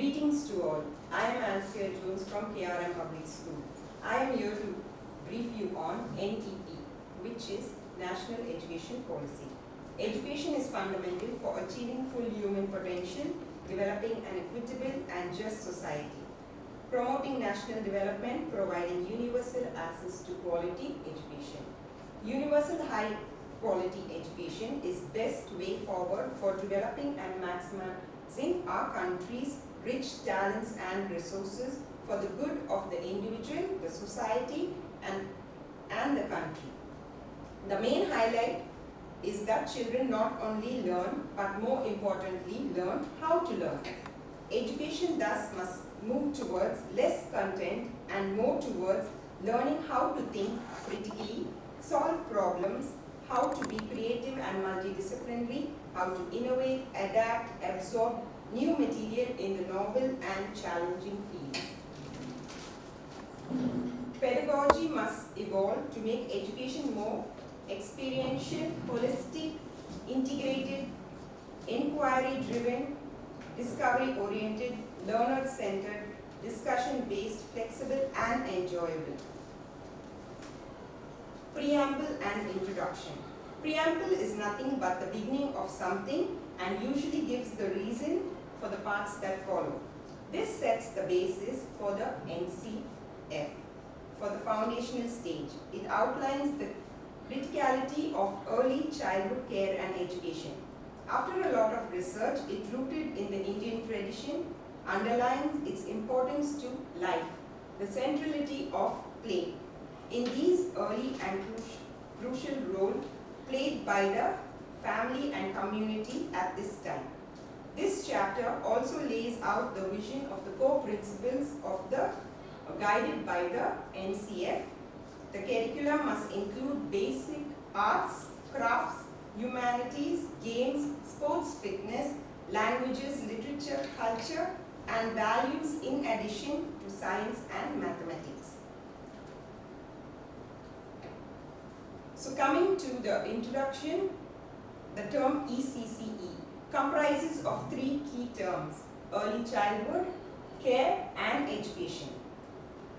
Greetings to all. I am Alicia Jones from KRM Public School. I am here to brief you on NEP, which is National Education Policy. Education is fundamental for achieving full human potential, developing an equitable and just society, promoting national development, providing universal access to quality education. Universal high quality education is best way forward for developing and maximizing our country's rich talents and resources for the good of the individual, the society, and the country. The main highlight is that children not only learn, but more importantly, learn how to learn. Education thus must move towards less content and more towards learning how to think critically, solve problems, how to be creative and multidisciplinary, how to innovate, adapt, absorb new material in the novel and challenging fields. Pedagogy must evolve to make education more experiential, holistic, integrated, inquiry-driven, discovery-oriented, learner-centered, discussion-based, flexible, and enjoyable. Preamble and introduction. Preamble is nothing but the beginning of something and usually gives the reason for the parts that follow. This sets the basis for the NCF, for the foundational stage. It outlines the criticality of early childhood care and education. After a lot of research, it rooted in the Indian tradition, underlines its importance to life, the centrality of play. In these early and crucial role played by the family and community at this time. This chapter also lays out the vision of the core principles of the guided by the NCF. The curriculum must include basic arts, crafts, humanities, games, sports, fitness, languages, literature, culture, and values in addition to science and mathematics. So coming to the introduction, the term ECCE comprises of three key terms: early childhood, care, and education.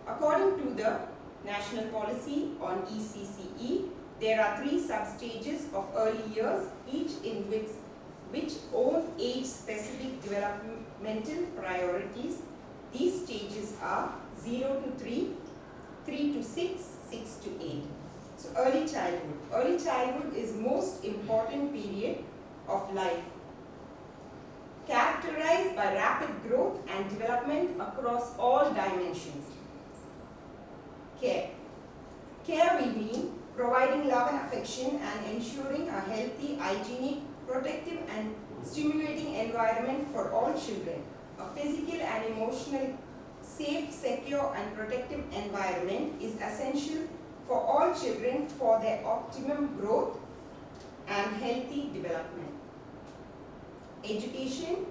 According to the national policy on ECCE, there are three sub-stages of early years, each in which own age-specific developmental priorities. These stages are 0 to 3, 3 to 6, 6 to 8. So early childhood. Early childhood is most important period of life, characterized by rapid growth and development across all dimensions. Care. Care will mean providing love and affection and ensuring a healthy, hygienic, protective and stimulating environment for all children. A physical and emotional, safe, secure and protective environment is essential for all children for their optimum growth and healthy development. Education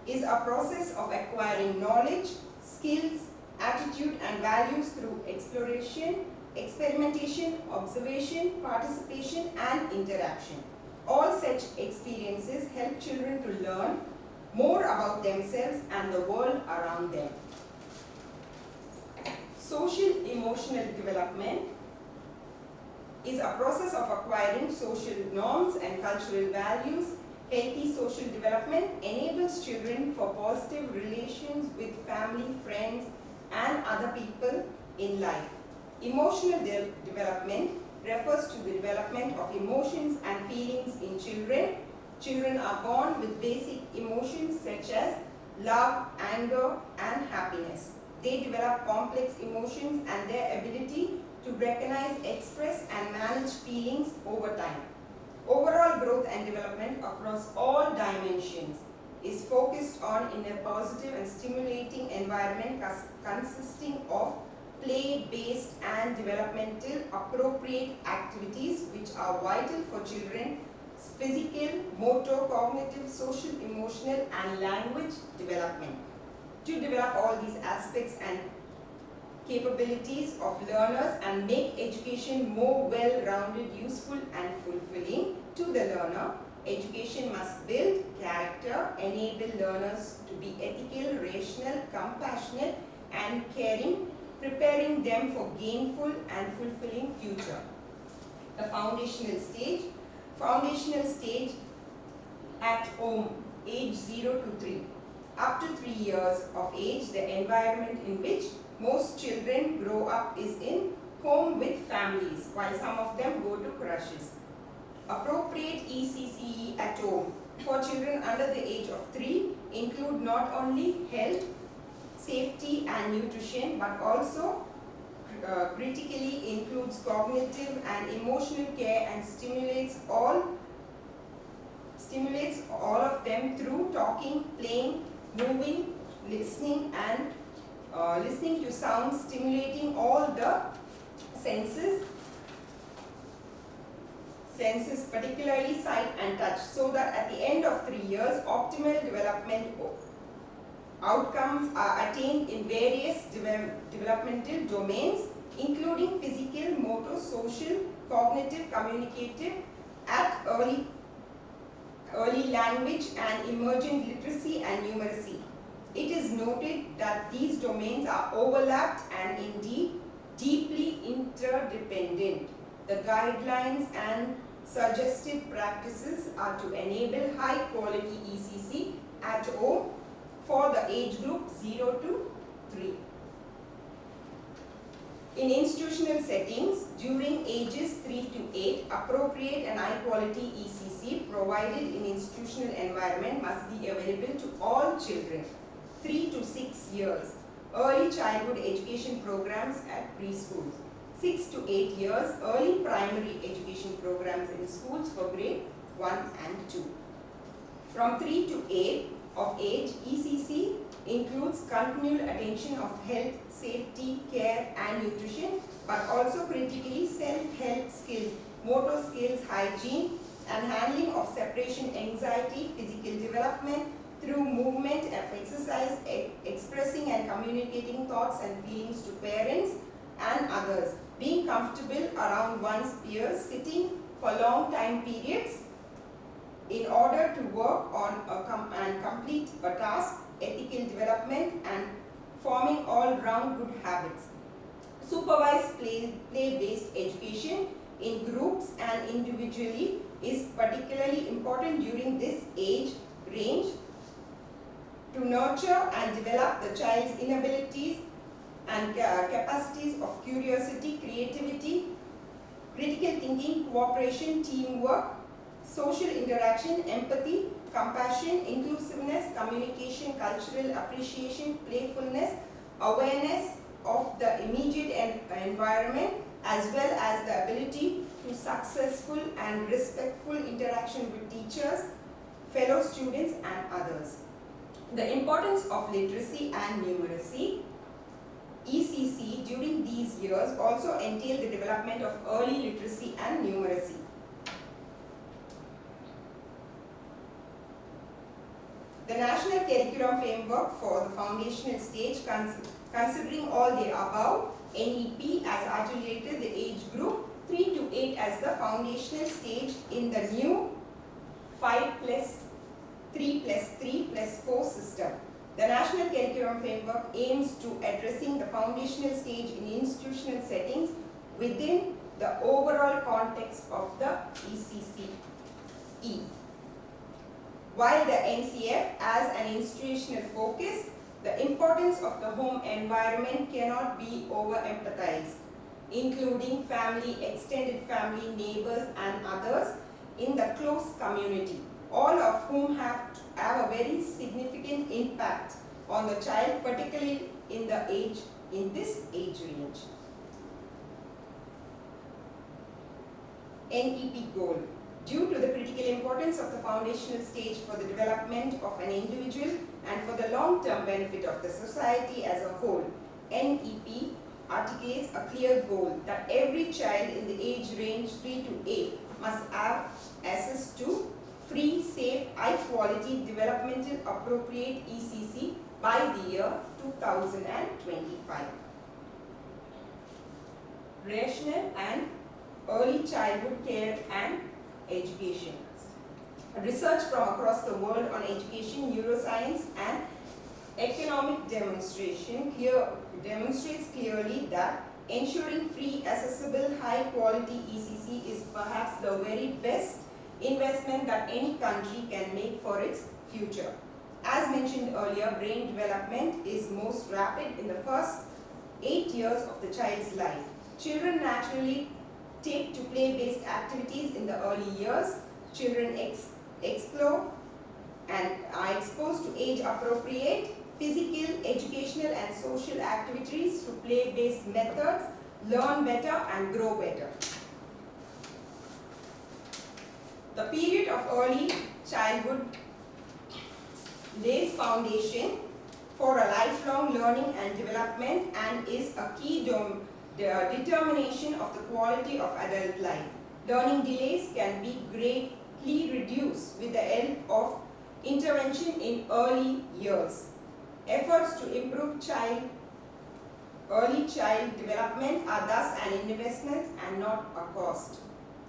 is a process of acquiring knowledge, skills, attitude and values through exploration, experimentation, observation, participation and interaction. All such experiences help children to learn more about themselves and the world around them. Social emotional development is a process of acquiring social norms and cultural values. Healthy social development enables children for positive relations with family, friends, and other people in life. Emotional development refers to the development of emotions and feelings in children. Children are born with basic emotions such as love, anger, and happiness. They develop complex emotions and their ability to recognize, express, and manage feelings over time. Overall growth and development across all dimensions is focused on in a positive and stimulating environment consisting of play-based and developmental appropriate activities which are vital for children's physical, motor, cognitive, social, emotional and language development. To develop all these aspects and capabilities of learners and make education more well-rounded, useful and fulfilling to the learner, Education must build character, enable learners to be ethical, rational, compassionate and caring, preparing them for gainful and fulfilling future. The foundational stage. Foundational stage at home, age 0 to 3. Up to 3 years of age, the environment in which most children grow up is in home with families, while some of them go to crushes. Appropriate ECCE at home for children under the age of 3 include not only health, safety and nutrition, but also critically includes cognitive and emotional care and stimulates all of them through talking, playing, moving, listening and listening to sounds, stimulating all the senses, particularly sight and touch, so that at the end of 3 years, optimal development outcomes are attained in various developmental domains, including physical, motor, social, cognitive, communicative, at early language and emergent literacy and numeracy. It is noted that these domains are overlapped and indeed deeply interdependent. The guidelines and suggested practices are to enable high quality ECC at home for the age group 0 to 3. In institutional settings, during ages 3 to 8, appropriate and high quality ECC provided in institutional environment must be available to all children 3 to 6 years. Early childhood education programs at preschools. 6 to 8 years, early primary education programs in schools for grade 1 and 2. From 3 to 8 of age, ECC includes continual attention of health, safety, care and nutrition, but also critically self-help skills, motor skills, hygiene and handling of separation anxiety, physical development through movement and exercise, expressing and communicating thoughts and feelings to parents and others, being comfortable around one's peers, sitting for long time periods in order to work on and complete a task, ethical development and forming all-round good habits. Supervised play-based education in groups and individually is particularly important during this age range to nurture and develop the child's inabilities and capacities of curiosity, creativity, critical thinking, cooperation, teamwork, social interaction, empathy, compassion, inclusiveness, communication, cultural appreciation, playfulness, awareness of the immediate environment, as well as the ability to successful and respectful interaction with teachers, fellow students and others. The importance of literacy and numeracy. ECC during these years also entail the development of early literacy and numeracy. The National Curriculum Framework for the foundational stage, considering all the above, NEP as articulated the age group 3 to 8 as the foundational stage in the new 5 plus 3 plus 3 plus 4 system. The National Curriculum Framework aims to addressing the foundational stage in institutional settings within the overall context of the ECCE. While the NCF as an institutional focus, the importance of the home environment cannot be overemphasized, including family, extended family, neighbors and others in the close community, all of whom have a very significant impact on the child, particularly in this age range. NEP goal. Due to the critical importance of the foundational stage for the development of an individual and for the long-term benefit of the society as a whole, NEP articulates a clear goal that every child in the age range 3 to 8 must have access to free, safe, high-quality, developmental appropriate ECC by the year 2025. Rational and early childhood care and education. Research from across the world on education, neuroscience, and economic demonstrates clearly that ensuring free, accessible, high-quality ECC is perhaps the very best investment that any country can make for its future. As mentioned earlier, brain development is most rapid in the first 8 years of the child's life. Children naturally take to play-based activities in the early years. Children explore and are exposed to age-appropriate physical, educational, and social activities through play-based methods, learn better and grow better. The period of early childhood lays foundation for a lifelong learning and development and is a key determination of the quality of adult life. Learning delays can be greatly reduced with the help of intervention in early years. Efforts to improve early child development are thus an investment and not a cost.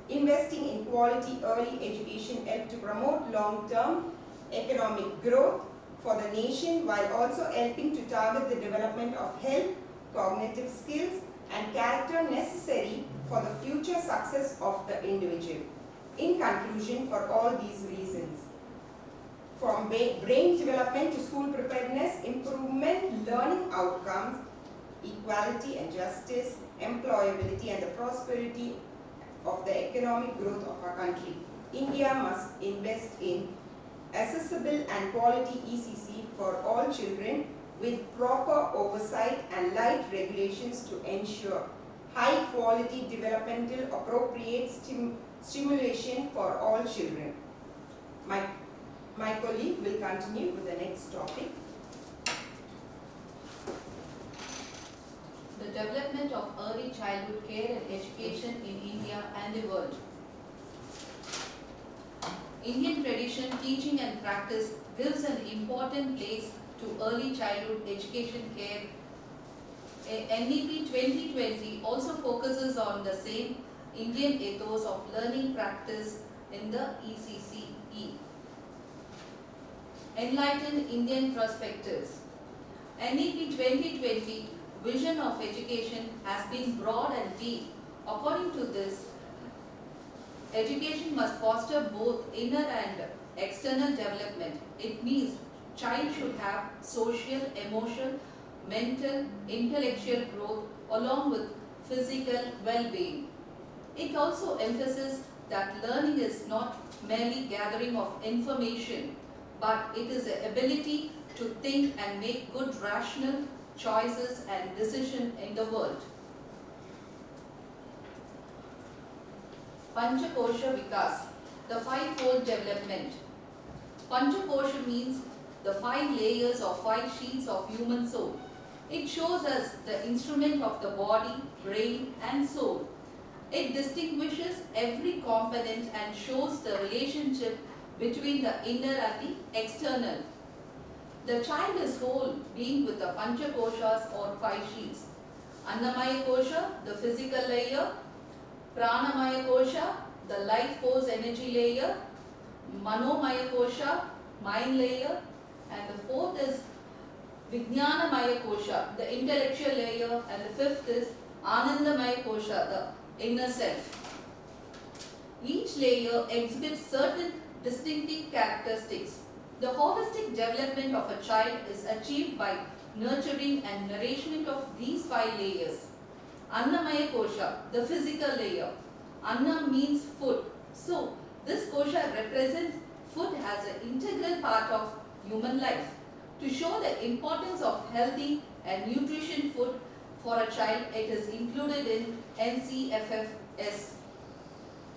Investing in quality early education helps to promote long-term economic growth for the nation while also helping to target the development of health, cognitive skills, and character necessary for the future success of the individual. In conclusion, for all these reasons, from brain development to school preparedness, improvement, learning outcomes, equality and justice, employability, and the prosperity of the economic growth of our country, India must invest in accessible and quality ECC for all children with proper oversight and light regulations to ensure high quality developmental appropriate stimulation for all children. My colleague will continue with the next topic. The development of early childhood care and education in India and the world. Indian tradition, teaching and practice gives an important place to early childhood education care. NEP 2020 also focuses on the same Indian ethos of learning practice in the ECCE. Enlightened Indian perspectives. NEP 2020 vision of education has been broad and deep. According to this, education must foster both inner and external development. It means child should have social, emotional, mental, intellectual growth along with physical well-being. It also emphasizes that learning is not merely gathering of information, but it is the ability to think and make good rational choices and decisions in the world. Panchakosha Vikas, the five-fold development. Panchakosha means the 5 layers or 5 sheets of human soul. It shows us the instrument of the body, brain and soul. It distinguishes every component and shows the relationship between the inner and the external. The child is whole being with the Panchakoshas or 5 sheets. Annamaya Kosha, the physical layer. Pranamaya Kosha, the life force energy layer. Manomaya Kosha, mind layer. And the fourth is Vijnanamaya Kosha, the intellectual layer. And the fifth is Anandamaya Kosha, the inner self. Each layer exhibits certain distinctive characteristics. The holistic development of a child is achieved by nurturing and nourishment of these 5 layers. Annamaya Kosha, the physical layer. Anna means food. So, this kosha represents food as an integral part of human life. To show the importance of healthy and nutrition food for a child, it is included in NCFFS.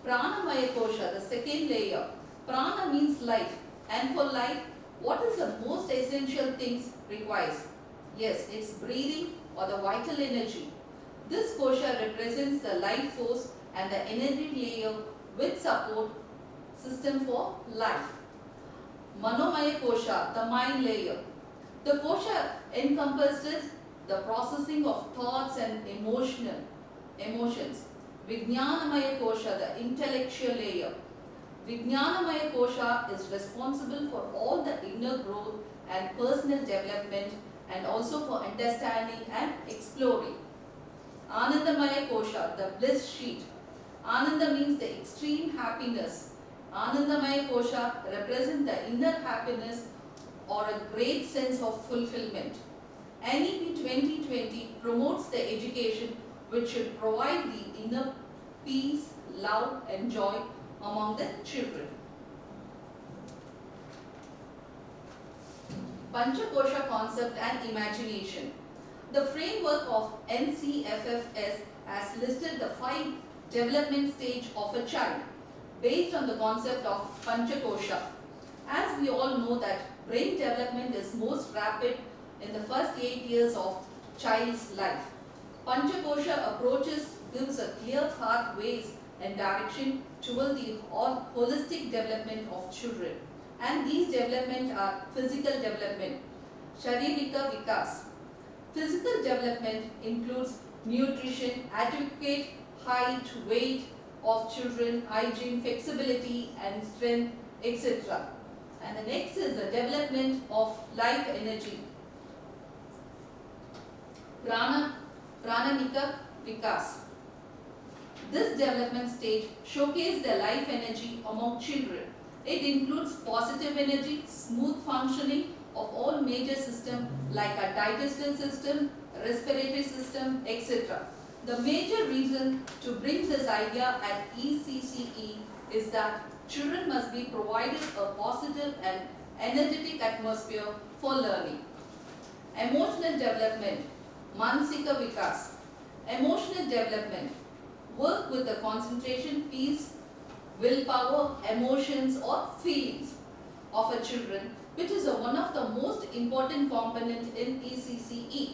Pranamaya Kosha, the second layer. Prana means life. And for life, what is the most essential things requires? Yes, it's breathing or the vital energy. This kosha represents the life force and the energy layer with support system for life. Manomaya kosha, the mind layer. The kosha encompasses the processing of thoughts and emotions. Vijnanamaya kosha, the intellectual layer. Vijnanamaya Kosha is responsible for all the inner growth and personal development and also for understanding and exploring. Anandamaya Kosha, the bliss sheet. Ananda means the extreme happiness. Anandamaya Kosha represents the inner happiness or a great sense of fulfillment. NEP 2020 promotes the education which should provide the inner peace, love and joy among the children. Panchakosha concept and imagination. The framework of NCFFS has listed the 5 development stage of a child based on the concept of Panchakosha. As we all know that brain development is most rapid in the first 8 years of child's life. Panchakosha approaches gives a clear pathways and direction toward the holistic development of children. And these development are physical development, Sharirika Vikas. Physical development includes nutrition, adequate height, weight of children, hygiene, flexibility and strength, etc. And the next is the development of life energy, Prananika Vikas. This development stage showcases the life energy among children. It includes positive energy, smooth functioning of all major systems like our digestive system, respiratory system, etc. The major reason to bring this idea at ECCE is that children must be provided a positive and energetic atmosphere for learning. Emotional development, Mansika Vikas. Emotional development, work with the concentration, peace, willpower, emotions or feelings of a children, which is one of the most important components in ECCE.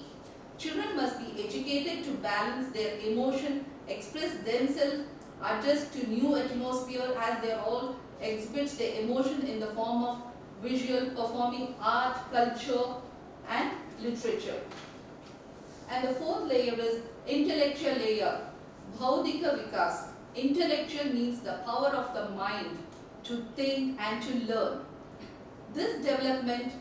Children must be educated to balance their emotion, express themselves, adjust to new atmosphere as they all exhibits their emotion in the form of visual, performing art, culture and literature. And the fourth layer is intellectual layer, Bhaudika Vikas. Intellectual means the power of the mind to think and to learn. This development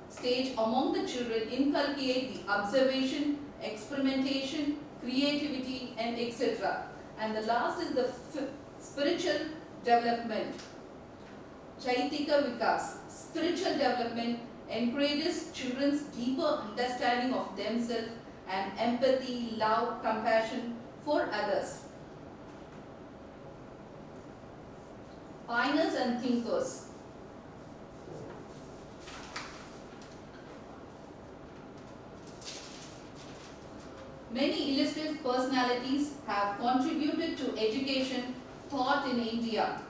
stage among the children inculcate the observation, experimentation, creativity and etc. And the last is the spiritual development, Chaitika Vikas. Spiritual development encourages children's deeper understanding of themselves and empathy, love, compassion for others. Pioneers and thinkers. Many illustrious personalities have contributed to education thought in India.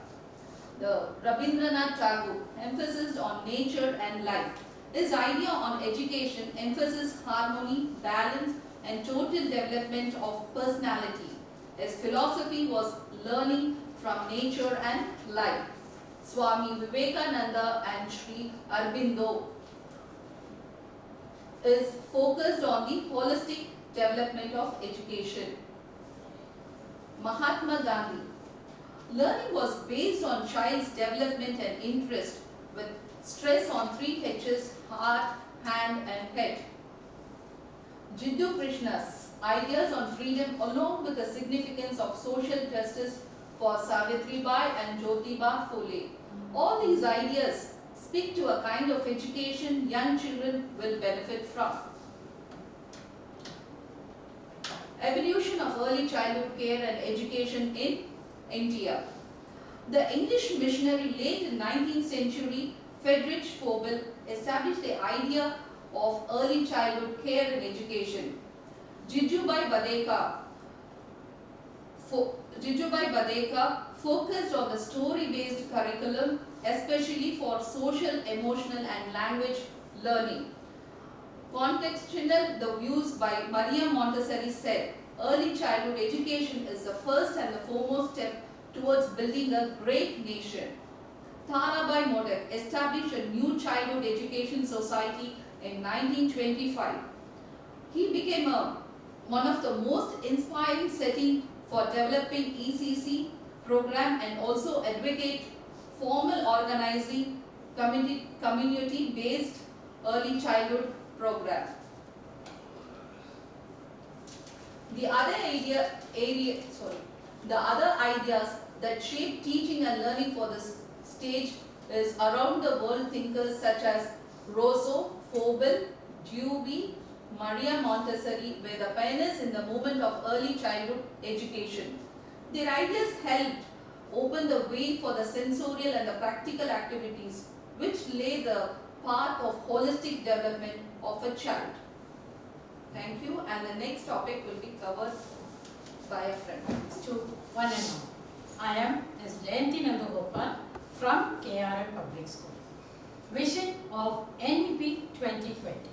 The Rabindranath Tagore, emphasis on nature and life. His idea on education emphasizes harmony, balance and total development of personality. His philosophy was learning from nature and life. Swami Vivekananda and Sri Aurobindo is focused on the holistic development of education. Mahatma Gandhi. Learning was based on child's development and interest with stress on 3 H's, heart, hand and head. Jiddu Krishna's ideas on freedom along with the significance of social justice for Savitribai and Jyotiba Phule. All these ideas speak to a kind of education young children will benefit from. Evolution of early childhood care and education in India. The English missionary late in 19th century, Friedrich Froebel, established the idea of early childhood care and education. Jijubai Badeka focused on the story-based curriculum, especially for social, emotional and language learning. Contextual, the views by Maria Montessori said, early childhood education is the first and the foremost step towards building a great nation. Tarabai Modak established a new childhood education society in 1925. He became one of the most inspiring settings for developing ECC program and also advocate formal organizing community-based early childhood program. The other ideas that shape teaching and learning for this stage is around the world thinkers such as Rousseau, Froebel, Dewey, Maria Montessori were the pioneers in the movement of early childhood education. Their ideas helped open the way for the sensorial and the practical activities which lay the path of holistic development of a child. Thank you, and the next topic will be covered by a friend. To one and all. I am S. Jayanti Nandagopal from KRM Public School. Vision of NEP 2020.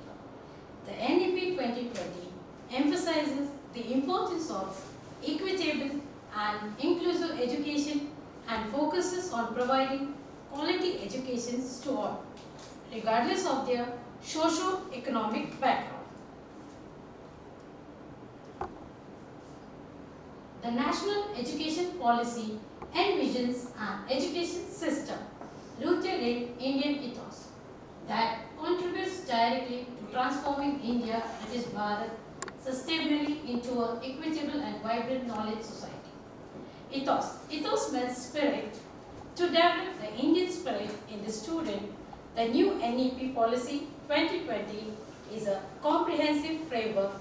The NEP 2020 emphasizes the importance of equitable and inclusive education and focuses on providing quality educations to all, regardless of their socio-economic background. The National Education Policy envisions an education system rooted in Indian ethos that contributes directly to transforming India, that is Bharat, sustainably into an equitable and vibrant knowledge society. Ethos means spirit. To develop the Indian spirit in the student, the new NEP Policy 2020 is a comprehensive framework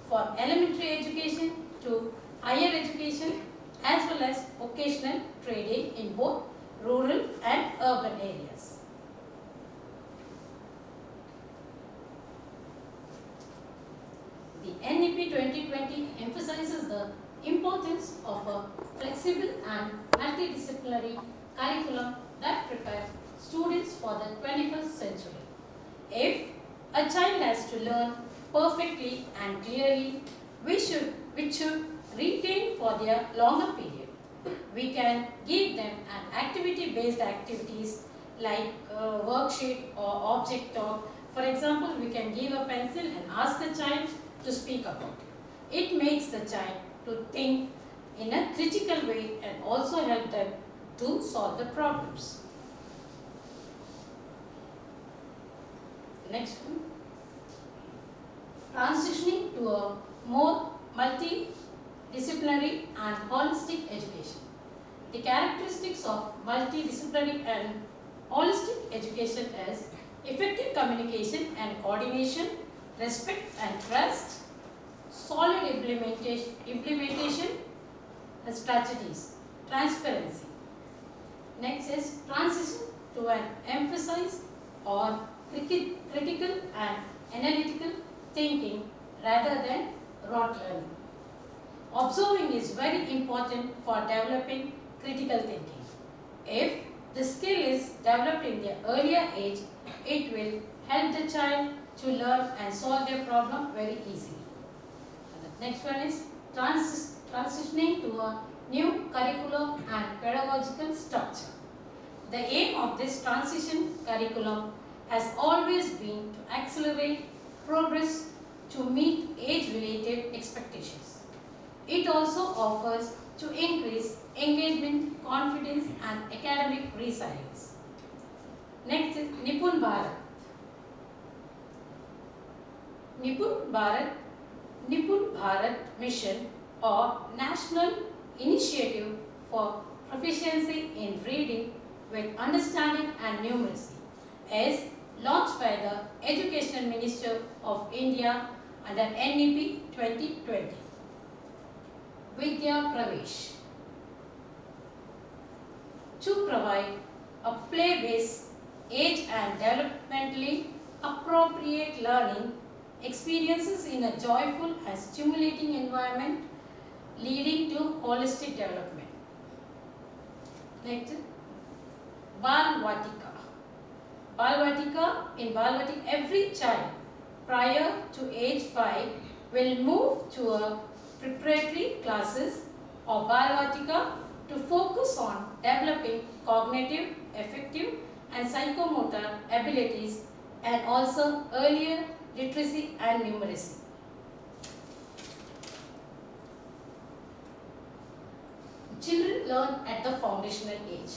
for elementary education to higher education as well as vocational training in both rural and urban areas. The NEP 2020 emphasizes the importance of a flexible and multidisciplinary curriculum that prepares students for the 21st century. If a child has to learn perfectly and clearly, which should retain for their longer period. We can give them an activity-based activities like worksheet or object talk. For example, we can give a pencil and ask the child to speak about it. It makes the child to think in a critical way and also help them to solve the problems. Next one. Transitioning to a more multidisciplinary and holistic education. The characteristics of multidisciplinary and holistic education is effective communication and coordination, respect and trust, solid implementation strategies, transparency. Next is transition to an emphasis on critical and analytical thinking rather than rote learning. Observing is very important for developing critical thinking. If the skill is developed in the earlier age, it will help the child to learn and solve their problem very easily. And the next one is transitioning to a new curriculum and pedagogical structure. The aim of this transition curriculum has always been to accelerate progress to meet age-related expectations. It also offers to increase engagement, confidence and academic resilience. Next is Nipun Bharat. Nipun Bharat Mission or National Initiative for Proficiency in Reading with Understanding and Numeracy is launched by the Education Minister of India under NEP 2020. Vidya Pravesh. To provide a play-based, age and developmentally appropriate learning experiences in a joyful and stimulating environment leading to holistic development. Next, Bal Vatika. In Bal Vatika, every child prior to age 5 will move to a preparatory classes or Bal Vatika to focus on developing cognitive, affective and psychomotor abilities and also earlier literacy and numeracy. Children learn at the foundational age.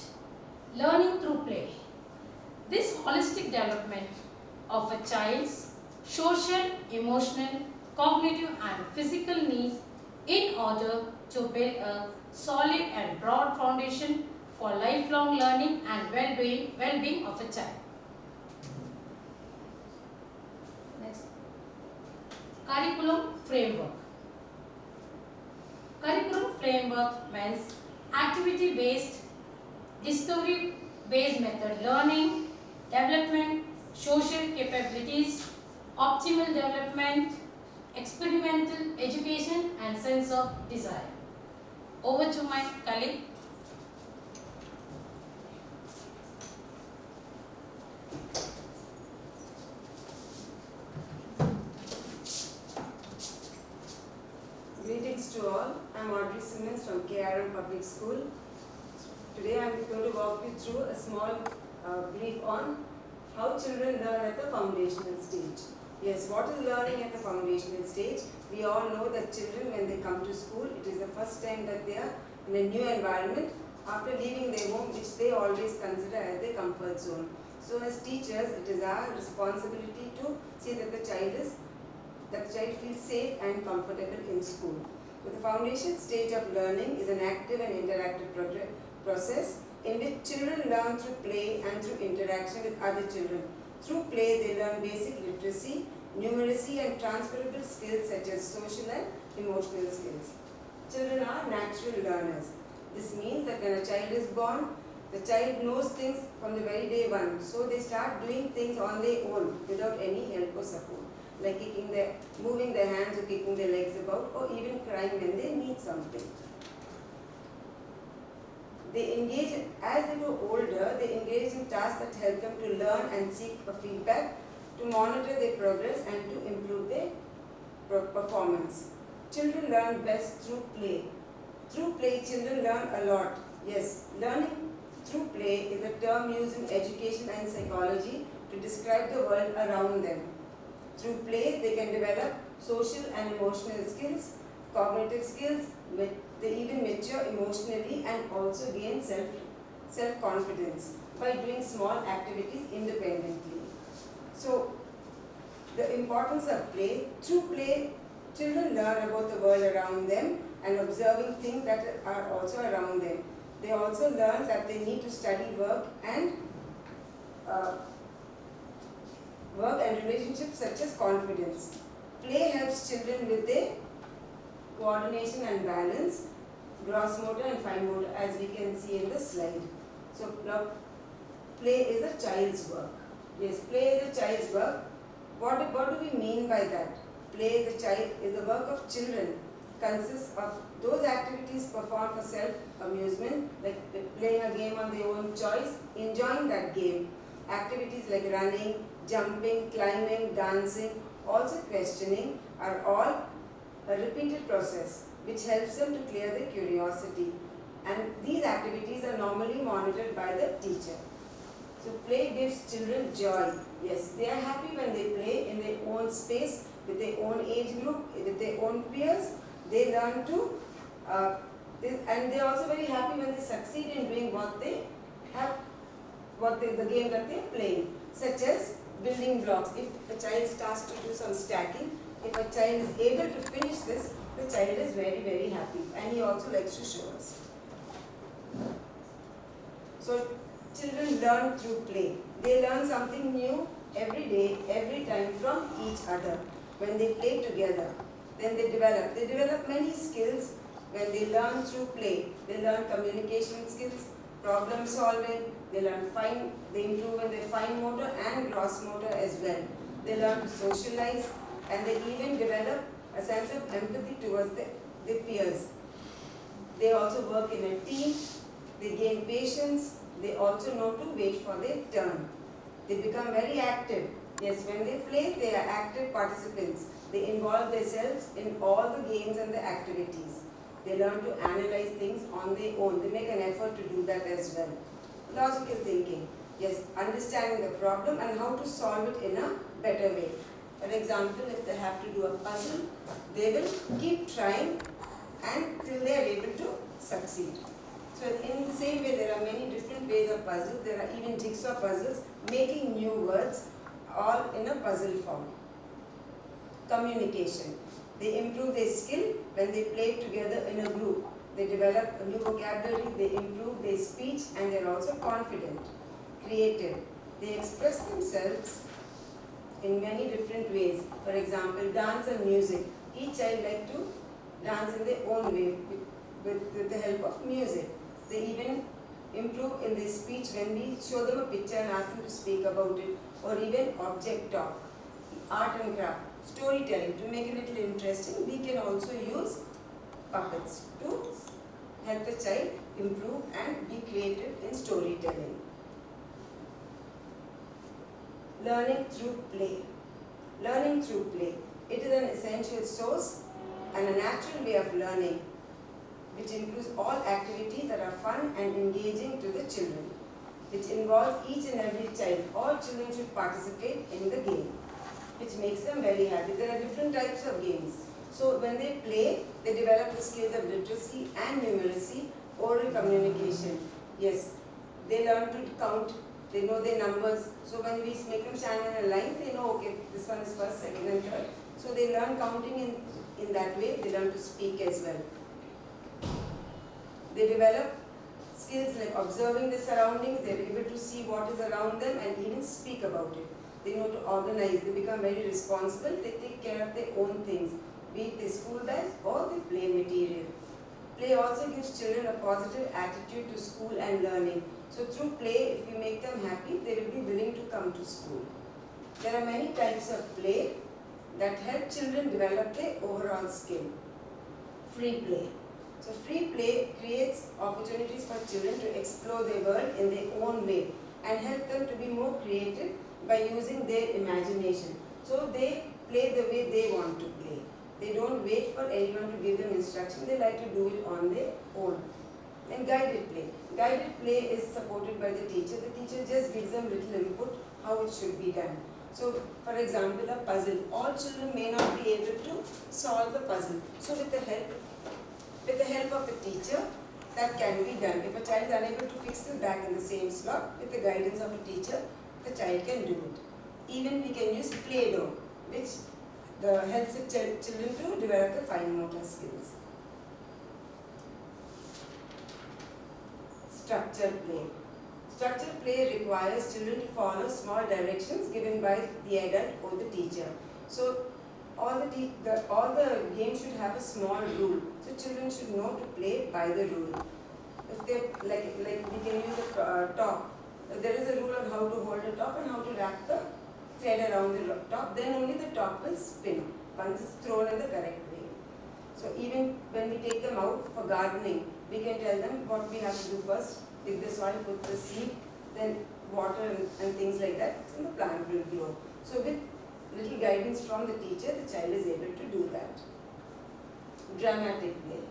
Learning through play. This holistic development of a child's social, emotional, cognitive and physical needs in order to build a solid and broad foundation for lifelong learning and well-being of a child. Next. Curriculum framework. Curriculum framework means activity-based, discovery-based method learning, development, social capabilities, optimal development, experimental education and sense of desire. Over to my colleague. Greetings to all. I am Audrey Simmons from KRM Public School. Today I am going to walk you through a small brief on how children learn at the foundational stage. Yes, what is learning at the foundational stage? We all know that children, when they come to school, it is the first time that they are in a new environment after leaving their home, which they always consider as their comfort zone. So as teachers, it is our responsibility to see that the child feels safe and comfortable in school. So the foundation stage of learning is an active and interactive process in which children learn through play and through interaction with other children. Through play, they learn basic literacy, numeracy and transferable skills such as social and emotional skills. Children are natural learners. This means that when a child is born, the child knows things from the very day one. So they start doing things on their own without any help or support, like moving their hands or kicking their legs about, or even crying when they need something. They engage, as they grow older, they engage in tasks that help them to learn and seek for feedback, to monitor their progress and to improve their performance. Children learn best through play. Through play, children learn a lot. Yes, learning through play is a term used in education and psychology to describe the world around them. Through play, they can develop social and emotional skills, cognitive skills, they even mature emotionally and also gain self-confidence by doing small activities independently. So, the importance of play. Through play, children learn about the world around them and observing things that are also around them. They also learn that they need to study work and relationships such as confidence. Play helps children with their coordination and balance, gross motor and fine motor, as we can see in the slide. So now, play is a child's work. Yes, play is a child's work. What do we mean by that? Play is the work of children. Consists of those activities performed for self-amusement, like playing a game on their own choice, enjoying that game. Activities like running, jumping, climbing, dancing, also questioning are all a repeated process which helps them to clear their curiosity. And these activities are normally monitored by the teacher. So play gives children joy. Yes, they are happy when they play in their own space, with their own age group, with their own peers. They learn to, and they are also very happy when they succeed in doing the game that they are playing, such as building blocks. If a child starts to do some stacking, if a child is able to finish this, the child is very, very happy, and he also likes to show us. So children learn through play. They learn something new every day, every time from each other. When they play together, then they develop many skills when they learn through play. They learn communication skills, problem solving, they improve in their fine motor and gross motor as well. They learn to socialize, and they even develop a sense of empathy towards their peers. They also work in a team, they gain patience, they also know to wait for their turn. They become very active. Yes, when they play, they are active participants. They involve themselves in all the games and the activities. They learn to analyze things on their own. They make an effort to do that as well. Logical thinking. Yes, understanding the problem and how to solve it in a better way. For example, if they have to do a puzzle, they will keep trying until they are able to succeed. So in the same way, there are many different ways of puzzles. There are even jigsaw puzzles, making new words, all in a puzzle form. Communication. They improve their skill when they play together in a group. They develop a new vocabulary, they improve their speech, and they are also confident. Creative. They express themselves in many different ways. For example, dance and music. Each child likes to dance in their own way with the help of music. They even improve in their speech when we show them a picture and ask them to speak about it, or even object talk. Art and craft. Storytelling. To make it a little interesting, we can also use puppets to help the child improve and be creative in storytelling. Learning through play. Learning through play. It is an essential source and a natural way of learning, which includes all activities that are fun and engaging to the children, which involves each and every child. All children should participate in the game, which makes them very happy. There are different types of games. So when they play, they develop the skills of literacy and numeracy, oral communication. Yes, they learn to count, they know their numbers. So when we make them stand in a line, they know, okay, this one is first, second and third. So they learn counting in that way. They learn to speak as well. They develop skills like observing the surroundings. They are able to see what is around them and even speak about it. They know to organize. They become very responsible. They take care of their own things, be it the school bags or the play material. Play also gives children a positive attitude to school and learning. So through play, if you make them happy, they will be willing to come to school. There are many types of play that help children develop their overall skill. Free play. So free play creates opportunities for children to explore their world in their own way and help them to be more creative by using their imagination. So they play the way they want to play. They don't wait for anyone to give them instruction. They like to do it on their own. And guided play. Guided play is supported by the teacher. The teacher just gives them little input how it should be done. So, for example, a puzzle. All children may not be able to solve the puzzle. So, with the help of the teacher, that can be done. If a child is unable to fix it back in the same slot, with the guidance of a teacher, the child can do it. Even we can use Play-Doh, which helps the children to develop the fine motor skills. Structured play. Structured play requires children to follow small directions given by the adult or the teacher. So all the games should have a small rule. So children should know to play by the rule. If they like we can use a top. There is a rule on how to hold a top and how to wrap the thread around the top. Then only the top will spin once it's thrown in the correct way. So even when we take them out for gardening, we can tell them what we have to do first. Dig the soil, put the seed, then water and things like that, and the plant will grow. So with little guidance from the teacher, the child is able to do that. Dramatic play.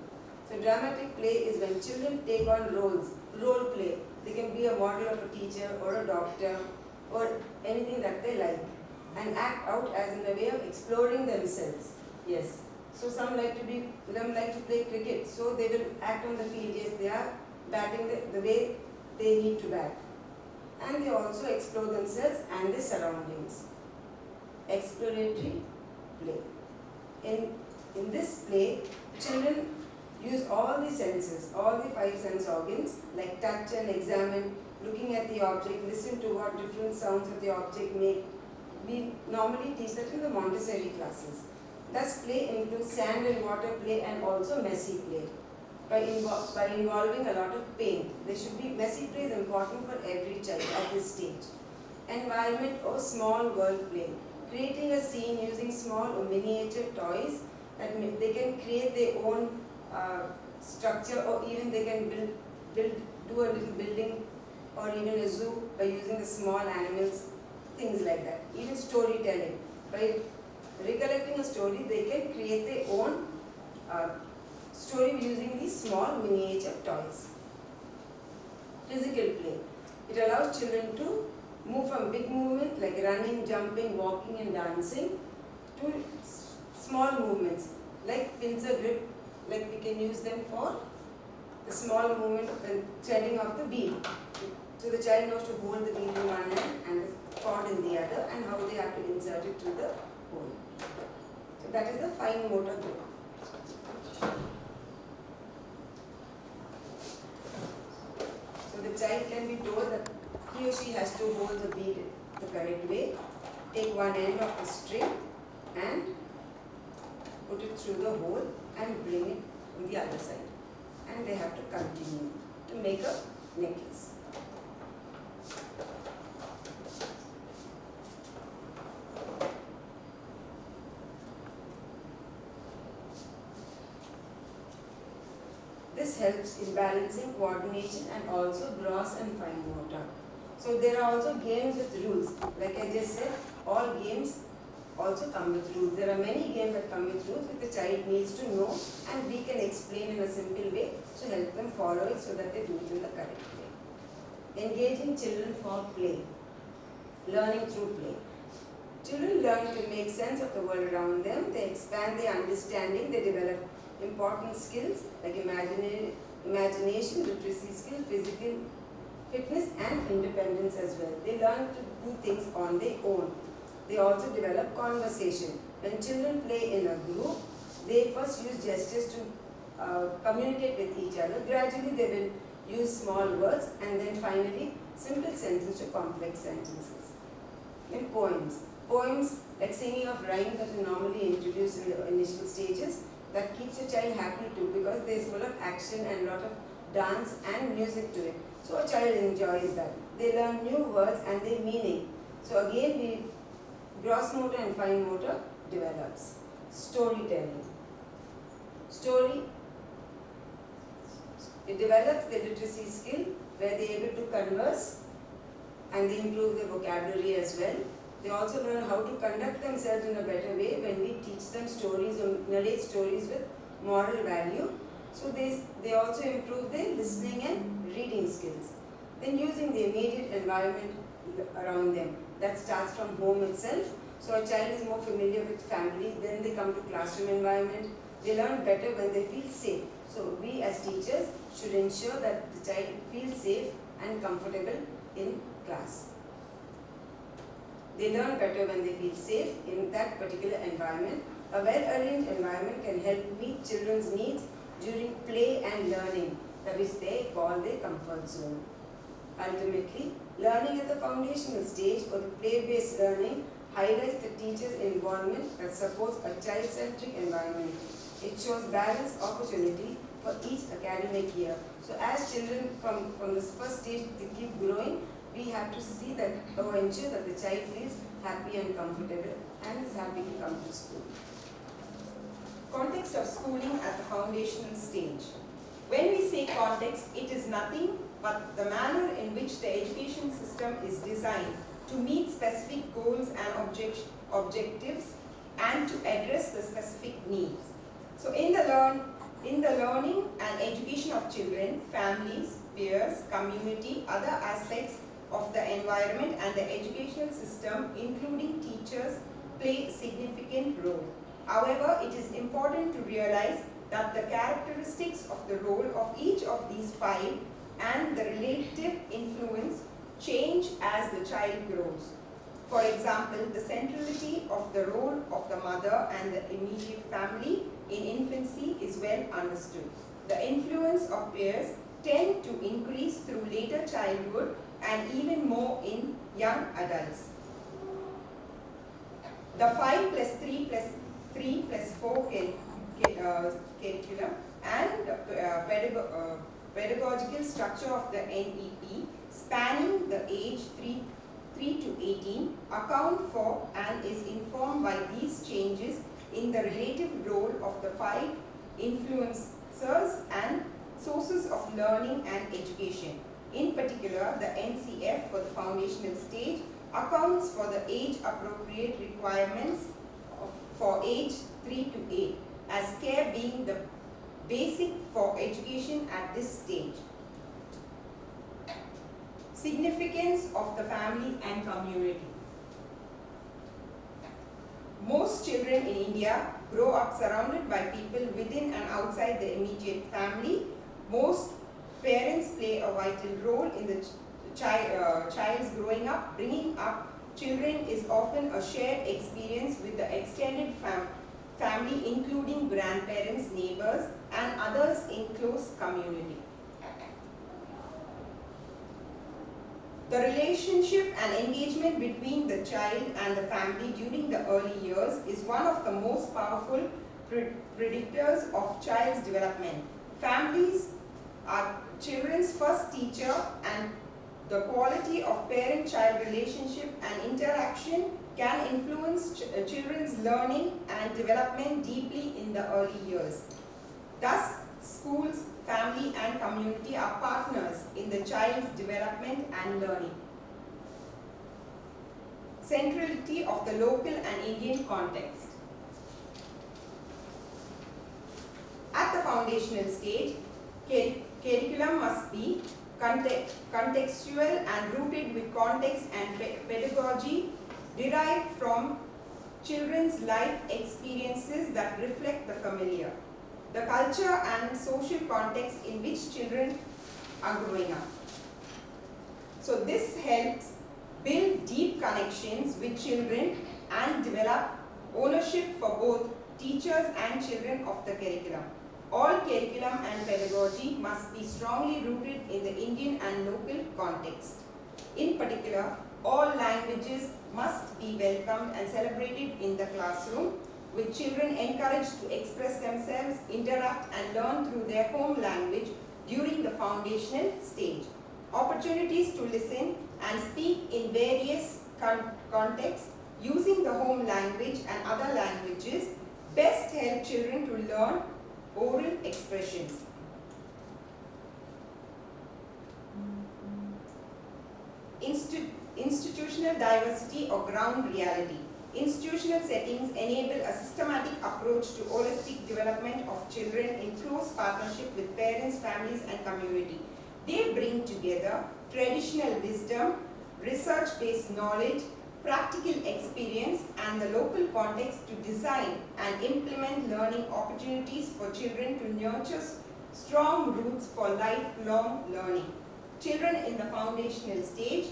So dramatic play is when children take on roles, role play. They can be a model of a teacher or a doctor or anything that they like, and act out as in a way of exploring themselves. Yes. So some like to play cricket, so they will act on the field. Yes, they are batting the way they need to bat. And they also explore themselves and their surroundings. Exploratory play. In this play, children use all the senses, all the 5 sense organs, like touch and examine, looking at the object, listen to what different sounds of the object make. We normally teach that in the Montessori classes. Thus, play includes sand and water play and also messy play. By involving a lot of paint, messy play is important for every child at this stage. Environment or small world play. Creating a scene using small or miniature toys that they can create their own structure, or even they can do a little building or even a zoo by using the small animals, things like that. Even storytelling. By recollecting a story, they can create their own story using these small miniature toys. Physical play. It allows children to move from big movement like running, jumping, walking and dancing to small movements like pincer grip, like we can use them for the small movement when turning of the bead. So the child knows to hold the bead in one hand and the cord in the other, and how they have to insert it to the hole. So that is the fine motor growth. So the child can be told that he or she has to hold the bead the correct way, take one end of the string and put it through the hole and bring it from the other side. And they have to continue to make a necklace. This helps in balancing, coordination and also gross and fine motor. So there are also games with rules. Like I just said, all games also come with rules. There are many games that come with rules which the child needs to know, and we can explain in a simple way to help them follow it so that they do it in the correct way. Engaging children for play. Learning through play. Children learn to make sense of the world around them. They expand their understanding. They develop important skills like imagination, literacy skill, physical fitness and independence as well. They learn to do things on their own. They also develop conversation. When children play in a group, they first use gestures to communicate with each other. Gradually they will use small words, and then finally simple sentences to complex sentences. In poems. Poems like singing of rhymes that are normally introduced in the initial stages, that keeps a child happy too, because there is full of action and a lot of dance and music to it. So a child enjoys that. They learn new words and their meaning. So again the gross motor and fine motor develops. Storytelling. Story, it develops the literacy skill where they are able to converse and they improve their vocabulary as well. They also learn how to conduct themselves in a better way when we teach them stories or narrate stories with moral value. So they also improve their listening and reading skills. Then using the immediate environment around them. That starts from home itself. So a child is more familiar with family, then they come to classroom environment. They learn better when they feel safe. So we as teachers should ensure that the child feels safe and comfortable in class. They learn better when they feel safe in that particular environment. A well-arranged environment can help meet children's needs during play and learning, that is they call their comfort zone. Ultimately, learning at the foundational stage or the play-based learning highlights the teacher's involvement that supports a child-centric environment. It shows balanced opportunity for each academic year. So as children from this first stage they keep growing, we have to see that or ensure that the child feels happy and comfortable and is happy to come to school. Context of schooling at the foundational stage. When we say context, it is nothing but the manner in which the education system is designed to meet specific goals and objectives and to address the specific needs. So in the learning and education of children, families, peers, community, other aspects of the environment and the educational system, including teachers, play a significant role. However, it is important to realize that the characteristics of the role of each of these five and the relative influence change as the child grows. For example, the centrality of the role of the mother and the immediate family in infancy is well understood. The influence of peers tend to increase through later childhood and even more in young adults. The 5 plus 3 plus 3 plus 4 curriculum and pedagogical structure of the NEP spanning the age 3 to 18 account for and is informed by these changes in the relative role of the 5 influencers and sources of learning and education. In particular, the NCF for the foundational stage accounts for the age-appropriate requirements for age 3 to 8, as care being the basic for education at this stage. Significance of the family and community. Most children in India grow up surrounded by people within and outside the immediate family. Most parents play a vital role in the child's growing up. Bringing up children is often a shared experience with the extended family, including grandparents, neighbors, and others in close community. The relationship and engagement between the child and the family during the early years is one of the most powerful predictors of child's development. Families are children's first teacher, and the quality of parent-child relationship and interaction can influence children's learning and development deeply in the early years. Thus, schools, family, and community are partners in the child's development and learning. Centrality of the local and Indian context. At the foundational stage, curriculum must be contextual and rooted with context and pedagogy derived from children's life experiences that reflect the familiar, the culture and social context in which children are growing up. So this helps build deep connections with children and develop ownership for both teachers and children of the curriculum. All curriculum and pedagogy must be strongly rooted in the Indian and local context. In particular, all languages must be welcomed and celebrated in the classroom, with children encouraged to express themselves, interact, and learn through their home language during the foundational stage. Opportunities to listen and speak in various contexts using the home language and other languages best help children to learn oral expressions. Institutional diversity or ground reality. Institutional settings enable a systematic approach to holistic development of children in close partnership with parents, families, and community. They bring together traditional wisdom, research-based knowledge, practical experience, and the local context to design and implement learning opportunities for children to nurture strong roots for lifelong learning. Children in the foundational stage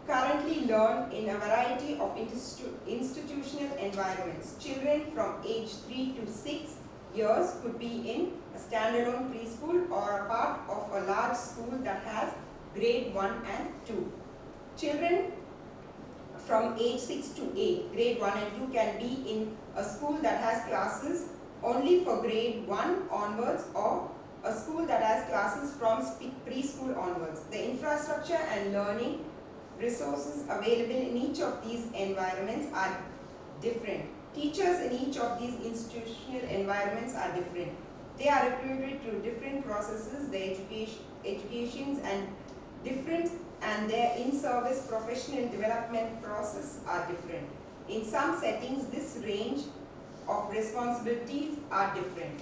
currently learn in a variety of institutional environments. Children from age 3 to 6 years could be in a standalone preschool or a part of a large school that has grade 1 and 2. Children from age 6 to 8, grade 1 and 2, can be in a school that has classes only for grade 1 onwards, or a school that has classes from preschool onwards. The infrastructure and learning resources available in each of these environments are different. Teachers in each of these institutional environments are different. They are recruited through different processes. Their educations and different, and their in-service professional development process are different. In some settings, this range of responsibilities are different.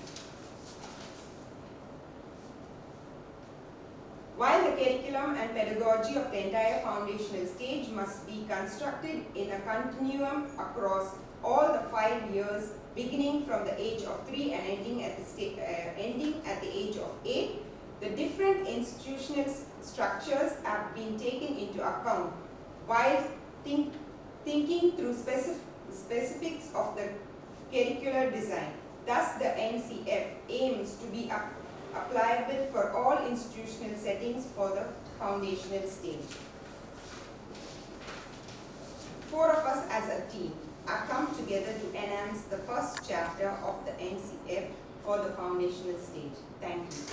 While the curriculum and pedagogy of the entire foundational stage must be constructed in a continuum across all the 5 years, beginning from the age of 3 and ending at the age of 8, the different institutional structures have been taken into account while thinking through specifics of the curricular design. Thus, the NCF aims to be applicable for all institutional settings for the foundational stage. 4 of us as a team have come together to enhance the first chapter of the NCF for the foundational stage. Thank you.